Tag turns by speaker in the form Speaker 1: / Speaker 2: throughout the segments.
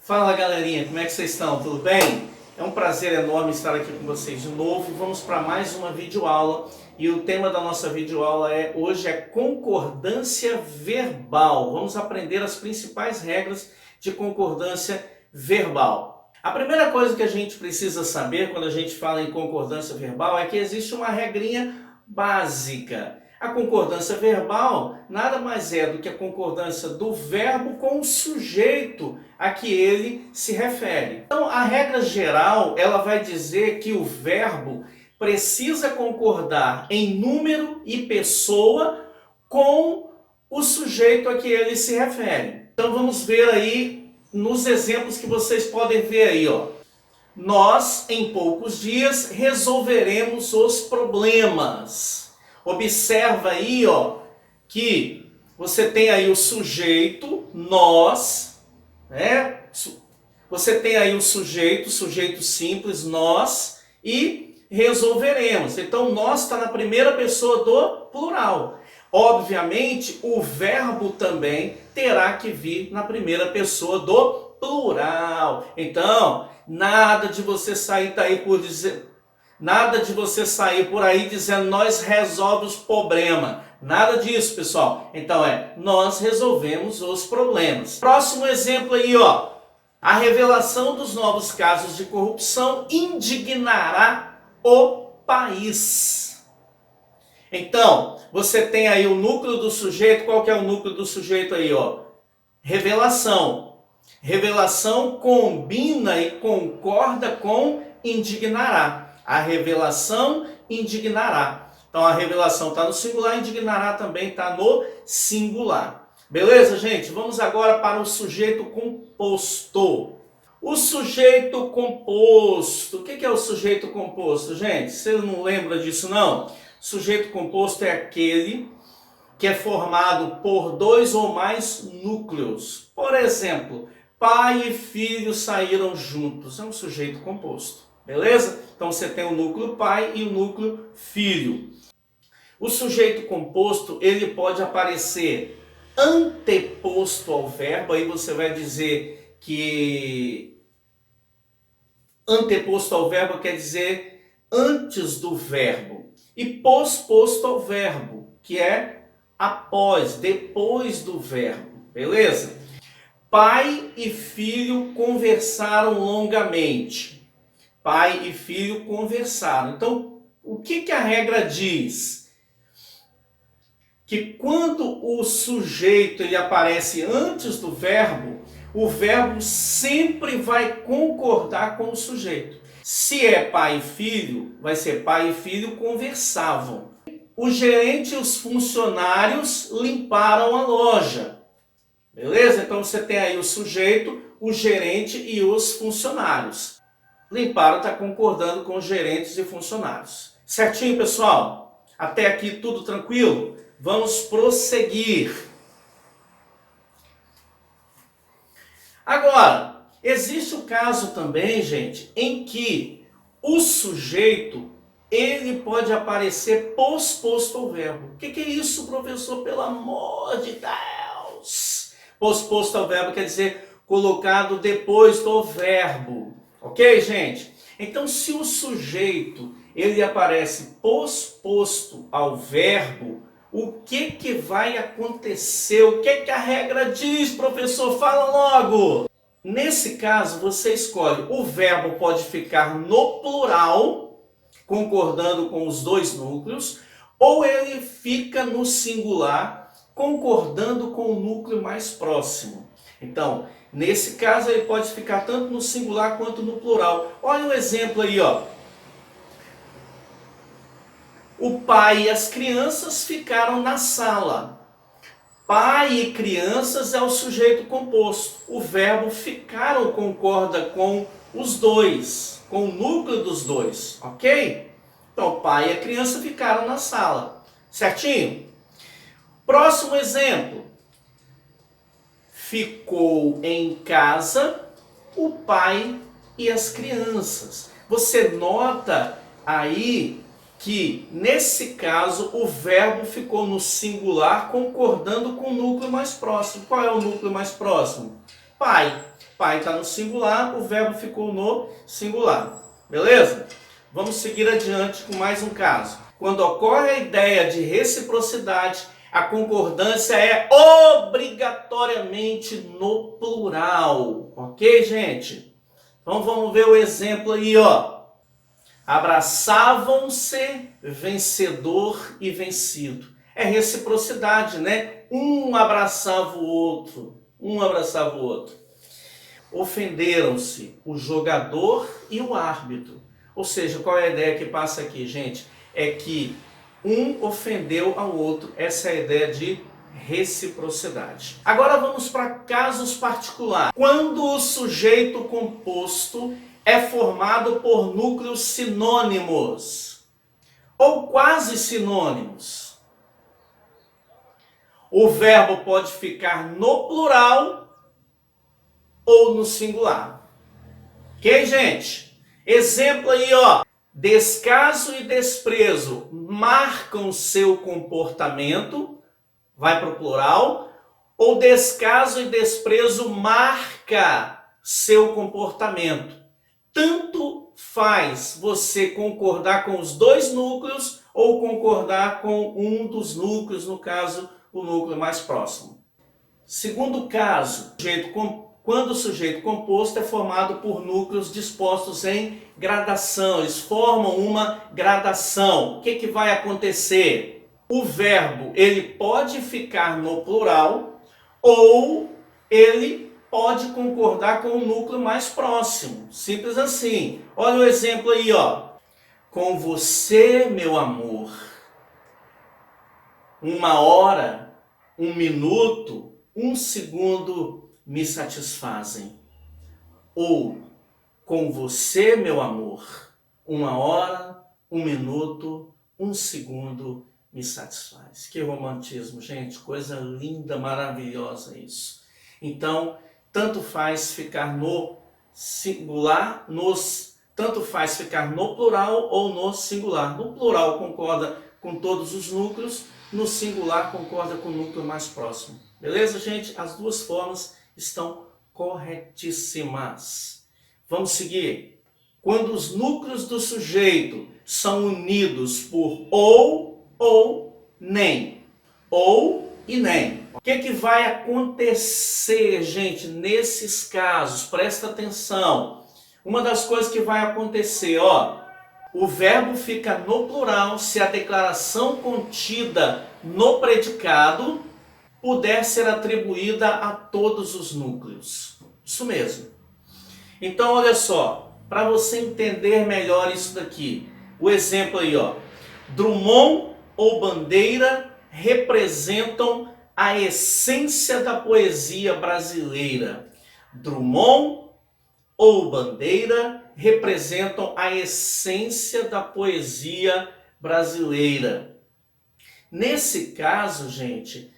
Speaker 1: Fala galerinha, como é que vocês estão? Tudo bem? É um prazer enorme estar aqui com vocês de novo. Vamos para mais uma videoaula e o tema da nossa videoaula hoje é concordância verbal. Vamos aprender as principais regras de concordância verbal. A primeira coisa que a gente precisa saber quando a gente fala em concordância verbal é que existe uma regrinha básica. A concordância verbal nada mais é do que a concordância do verbo com o sujeito a que ele se refere. Então, a regra geral, ela vai dizer que o verbo precisa concordar em número e pessoa com o sujeito a que ele se refere. Então, vamos ver aí nos exemplos que vocês podem ver aí, ó. Nós, em poucos dias, resolveremos os problemas. Observa aí, ó, que você tem aí o sujeito, nós, né? Você tem aí o sujeito simples, nós, e resolveremos. Então, nós está na primeira pessoa do plural. Obviamente, o verbo também terá que vir na primeira pessoa do plural. Então, nada de você sair daí por dizer... Nada de você sair por aí dizendo nós resolvemos o problema. Nada disso, pessoal. Então nós resolvemos os problemas. Próximo exemplo aí, ó. A revelação dos novos casos de corrupção indignará o país. Então, você tem aí o núcleo do sujeito. Qual que é o núcleo do sujeito aí, ó? Revelação. Revelação combina e concorda com indignará. A revelação indignará. Então a revelação está no singular, indignará também está no singular. Beleza, gente? Vamos agora para o sujeito composto. O sujeito composto. O que é o sujeito composto, gente? Você não lembra disso, não? Sujeito composto é aquele que é formado por dois ou mais núcleos. Por exemplo, pai e filho saíram juntos. É um sujeito composto. Beleza? Então você tem o núcleo pai e o núcleo filho. O sujeito composto, ele pode aparecer anteposto ao verbo, aí você vai dizer que anteposto ao verbo quer dizer antes do verbo. E posposto ao verbo, que é após, depois do verbo. Beleza? Pai e filho conversaram longamente. Pai e filho conversaram. Então, o que a regra diz? Que quando o sujeito ele aparece antes do verbo, o verbo sempre vai concordar com o sujeito. Se é pai e filho, vai ser pai e filho conversavam. O gerente e os funcionários limparam a loja. Beleza? Então você tem aí o sujeito, o gerente e os funcionários. Limparam está concordando com os gerentes e funcionários. Certinho, pessoal? Até aqui tudo tranquilo? Vamos prosseguir. Agora, existe o caso também, gente, em que o sujeito ele pode aparecer posposto ao verbo. O que é isso, professor? Pelo amor de Deus! Posposto ao verbo quer dizer colocado depois do verbo. Ok, gente? Então, se o sujeito ele aparece posposto ao verbo, o que vai acontecer? O que a regra diz, professor? Fala logo! Nesse caso, você escolhe. O verbo pode ficar no plural, concordando com os dois núcleos, ou ele fica no singular, concordando com o núcleo mais próximo. Então, nesse caso, ele pode ficar tanto no singular quanto no plural. Olha o exemplo aí, ó. O pai e as crianças ficaram na sala. Pai e crianças é o sujeito composto. O verbo ficaram concorda com os dois, com o núcleo dos dois, ok? Então, o pai e a criança ficaram na sala. Certinho? Próximo exemplo. Ficou em casa o pai e as crianças. Você nota aí que, nesse caso, o verbo ficou no singular concordando com o núcleo mais próximo. Qual é o núcleo mais próximo? Pai. pai está no singular, o verbo ficou no singular. Beleza? Vamos seguir adiante com mais um caso. Quando ocorre a ideia de reciprocidade, a concordância é obrigatoriamente no plural. Ok, gente? Então vamos ver o exemplo aí, ó. Abraçavam-se vencedor e vencido. É reciprocidade, né? Um abraçava o outro. Um abraçava o outro. Ofenderam-se o jogador e o árbitro. Ou seja, qual é a ideia que passa aqui, gente? É que um ofendeu ao outro. Essa é a ideia de reciprocidade. Agora vamos para casos particulares. Quando o sujeito composto é formado por núcleos sinônimos ou quase sinônimos, o verbo pode ficar no plural ou no singular. Ok, gente? Exemplo aí, ó. Descaso e desprezo marcam seu comportamento, vai para o plural, ou descaso e desprezo marca seu comportamento. Tanto faz você concordar com os dois núcleos ou concordar com um dos núcleos, no caso, o núcleo mais próximo. Segundo caso, quando o sujeito composto é formado por núcleos dispostos em gradação, eles formam uma gradação. O que vai acontecer? O verbo ele pode ficar no plural ou ele pode concordar com o núcleo mais próximo. Simples assim. Olha o exemplo aí, ó. Com você, meu amor, 1 hora, 1 minuto, 1 segundo me satisfazem. Ou, com você, meu amor, 1 hora, 1 minuto, 1 segundo me satisfaz. Que romantismo, gente. Coisa linda, maravilhosa isso. Então, tanto faz ficar no singular, tanto faz ficar no plural ou no singular. No plural concorda com todos os núcleos, no singular concorda com o núcleo mais próximo. Beleza, gente? As duas formas estão corretíssimas. Vamos seguir. Quando os núcleos do sujeito são unidos por ou, nem. Ou e nem. O que vai acontecer, gente, nesses casos? Presta atenção. Uma das coisas que vai acontecer, ó, o verbo fica no plural se a declaração contida no predicado puder ser atribuída a todos os núcleos. Isso mesmo. Então, olha só, para você entender melhor isso daqui, o exemplo aí, ó. Drummond ou Bandeira representam a essência da poesia brasileira. Drummond ou Bandeira representam a essência da poesia brasileira. Nesse caso, gente,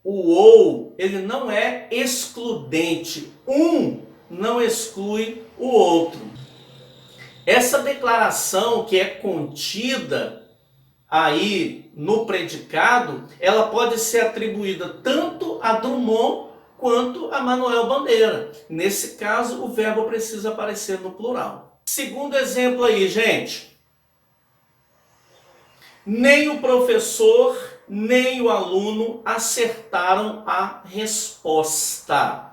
Speaker 1: o ou, ele não é excludente. Um não exclui o outro. Essa declaração que é contida aí no predicado, ela pode ser atribuída tanto a Drummond quanto a Manuel Bandeira. Nesse caso, o verbo precisa aparecer no plural. Segundo exemplo aí, gente. Nem o professor, nem o aluno acertaram a resposta.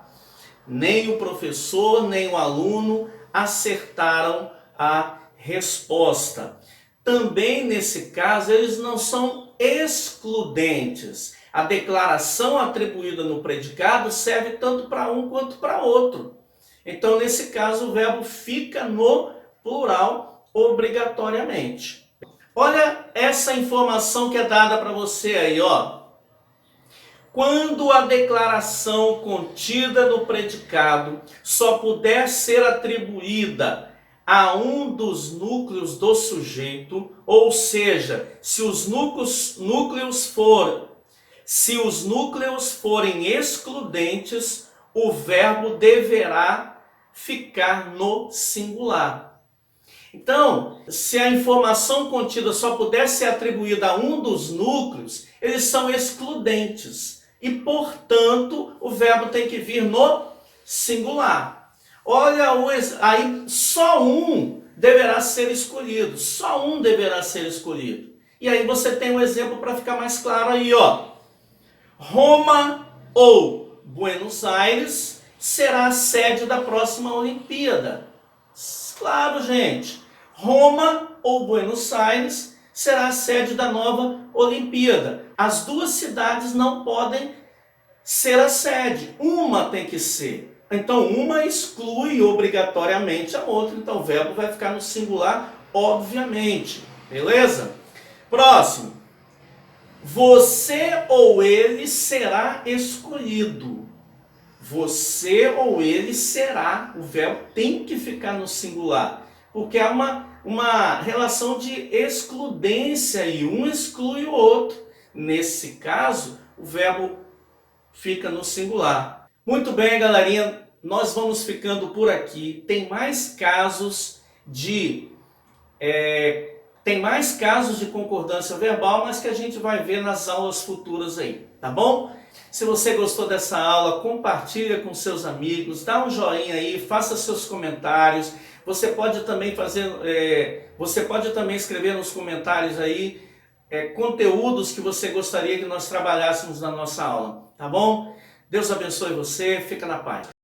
Speaker 1: Nem o professor, nem o aluno acertaram a resposta. Também nesse caso, eles não são excludentes. A declaração atribuída no predicado serve tanto para um quanto para outro. Então, nesse caso, o verbo fica no plural obrigatoriamente. Olha essa informação que é dada para você aí, ó. Quando a declaração contida no predicado só puder ser atribuída a um dos núcleos do sujeito, ou seja, se os núcleos forem excludentes, o verbo deverá ficar no singular. Então, se a informação contida só puder ser atribuída a um dos núcleos, eles são excludentes. E, portanto, o verbo tem que vir no singular. Olha, aí só um deverá ser escolhido. Só um deverá ser escolhido. E aí você tem um exemplo para ficar mais claro aí, ó. Roma ou Buenos Aires será a sede da próxima Olimpíada. Claro, gente. Roma ou Buenos Aires será a sede da nova Olimpíada. As duas cidades não podem ser a sede. Uma tem que ser. Então, uma exclui obrigatoriamente a outra. Então, o verbo vai ficar no singular, obviamente. Beleza? Próximo. Você ou ele será escolhido. Você ou ele será. O verbo tem que ficar no singular. Porque há uma relação de excludência e um exclui o outro. Nesse caso, o verbo fica no singular. Muito bem, galerinha, nós vamos ficando por aqui. Tem mais casos de concordância verbal, mas que a gente vai ver nas aulas futuras aí, tá bom? Se você gostou dessa aula, compartilha com seus amigos, dá um joinha aí, faça seus comentários. Você pode também escrever nos comentários aí conteúdos que você gostaria que nós trabalhássemos na nossa aula, tá bom? Deus abençoe você, fica na paz.